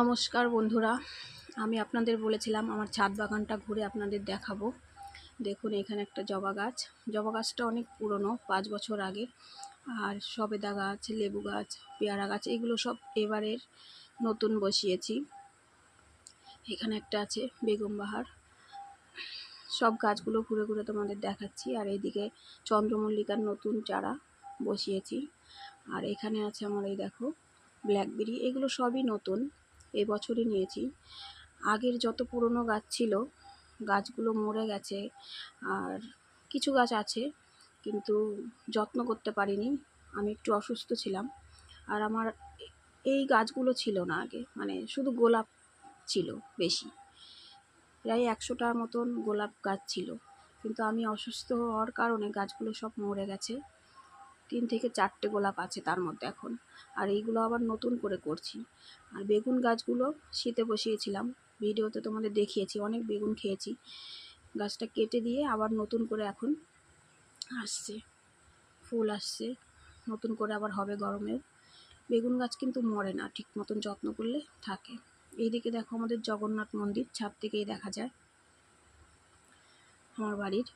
নমস্কার বন্ধুরা, আমি আপনাদের বলেছিলাম আমার ছাদ বাগানটা ঘুরে আপনাদের দেখাবো। দেখুন এখানে একটা জবা গাছ। জবা গাছটা অনেক পুরনো, 5 বছর আগের। আর সবেদা গাছ, লেবু গাছ, পেয়ারা গাছ এগুলো সব এবারের নতুন বসিয়েছি। এখানে একটা আছে বেগম বাহার। সব গাছগুলো ঘুরে ঘুরে তোমাদের দেখাচ্ছি। আর এইদিকে চন্দ্রমল্লিকার নতুন চারা বসিয়েছি। আর এখানে আছে আমার এই দেখো ব্ল্যাকবেরি, এগুলো সবই নতুন, এবছরই নিয়েছি। আগের যত পুরনো গাছ ছিল গাছগুলো মরে গেছে, আর কিছু গাছ আছে কিন্তু যত্ন করতে পারিনি, আমি একটু অসুস্থ ছিলাম। আর আমার এই গাছগুলো ছিল না আগে, মানে শুধু গোলাপ ছিল বেশি, প্রায় 100টার মতন গোলাপ গাছ ছিল, কিন্তু আমি অসুস্থ হওয়ার কারণে গাছগুলো সব মরে গেছে। 3 থেকে 4টে গোলাপ আছে তার মধ্যে এখন, আর এইগুলো আবার নতুন করে করছি। আর বেগুন গাছগুলো শীতে বসিয়েছিলাম, ভিডিওতে তোমাদের দেখিয়েছি, অনেক বেগুন খেয়েছি। গাছটা কেটে দিয়ে আবার নতুন করে এখন আসছে, ফুল আসছে, নতুন করে আবার হবে গরমেও। বেগুন গাছ কিন্তু মরে না, ঠিক মতন যত্ন করলে থাকে। এইদিকে দেখো আমাদের জগন্নাথ মন্দির, ছাদ থেকেই দেখা যায় আমার বাড়ির।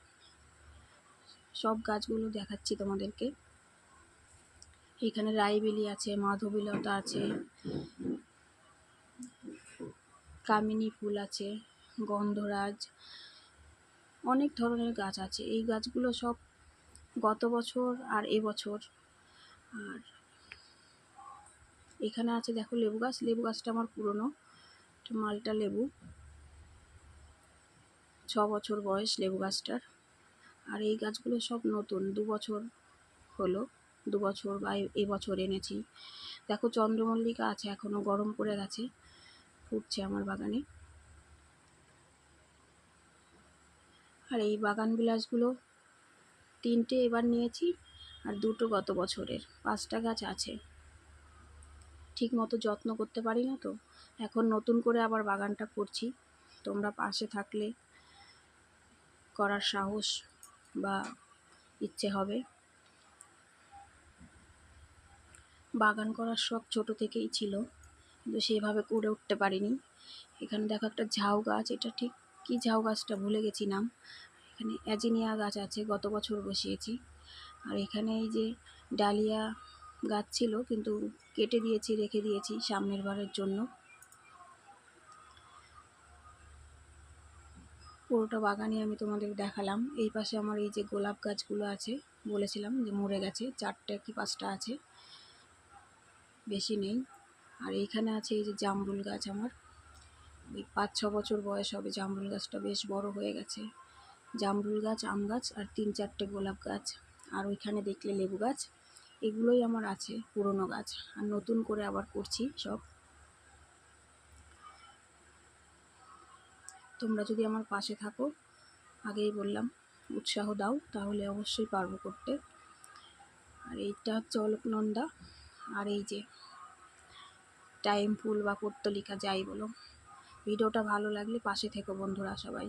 সব গাছগুলো দেখাচ্ছি তোমাদেরকে। এখানে রাইবেলি আছে, মাধবীলতা আছে, কামিনী ফুল আছে, গন্ধরাজ, অনেক ধরনের গাছ আছে। এই গাছগুলো সব গত বছর আর এবছর। আর এখানে আছে দেখো লেবু গাছ। লেবু গাছটা আমার পুরনো, মালটা লেবু, 6 বছর বয়স লেবু গাছটার। আর এই গাছগুলো সব নতুন, 2 বছর হলো, 2 বছর বা এবছর এনেছি। দেখো চন্দ্রমল্লিকা আছে, এখনো গরম পড়ে গেছে, ফুটছে আমার বাগানে। আর এই বাগান বিলাসগুলো 3টে এবার নিয়েছি, আর 2টো গত বছরের। 5টা গাছ আছে, ঠিক মতো যত্ন করতে পারি না তো, এখন নতুন করে আবার বাগানটা করছি। তোমরা পাশে থাকলে করার সাহস বা ইচ্ছে হবে। বাগান করার শখ ছোট থেকেই ছিল, কিন্তু সেভাবে করে উঠতে পারিনি। এখানে দেখো একটা ঝাউ গাছ, এটা ঠিক কি ঝাউ গাছটা ভুলে গেছি নাম। এখানে অ্যাজিনিয়া গাছ আছে, গত বছর বসিয়েছি। আর এখানে এই যে ডালিয়া গাছ ছিল, কিন্তু কেটে দিয়েছি, রেখে দিয়েছি সামনের বারের জন্য। পুরোটা বাগানই আমি তোমাদের দেখালাম। এই পাশে আমার এই যে গোলাপ গাছগুলো আছে, বলেছিলাম যে মরে গেছে, 4টে কি 5টা আছে, বেশি নেই। আর এইখানে আছে এই যে জামরুল গাছ, আমার ওই 5-6 বছর বয়স হবে, জামরুল গাছটা বেশ বড় হয়ে গেছে। জামরুল গাছ, আম গাছ, আর 3-4টে গোলাপ গাছ। আর ওইখানে দেখলে লেবু গাছ, এগুলোই আমার আছে পুরনো গাছ, আর নতুন করে আবার করছি সব। তোমরা যদি আমার পাশে থাকো, আগেই বললাম, উৎসাহ দাও, তাহলে অবশ্যই পারবো করতে। আর এইটা হচ্ছে অলকনন্দা, আর এই যে টাইম ফুল বা পর্তলিকা যাই বলো। ভিডিওটা ভালো লাগলে পাশে থেকো বন্ধুরা সবাই।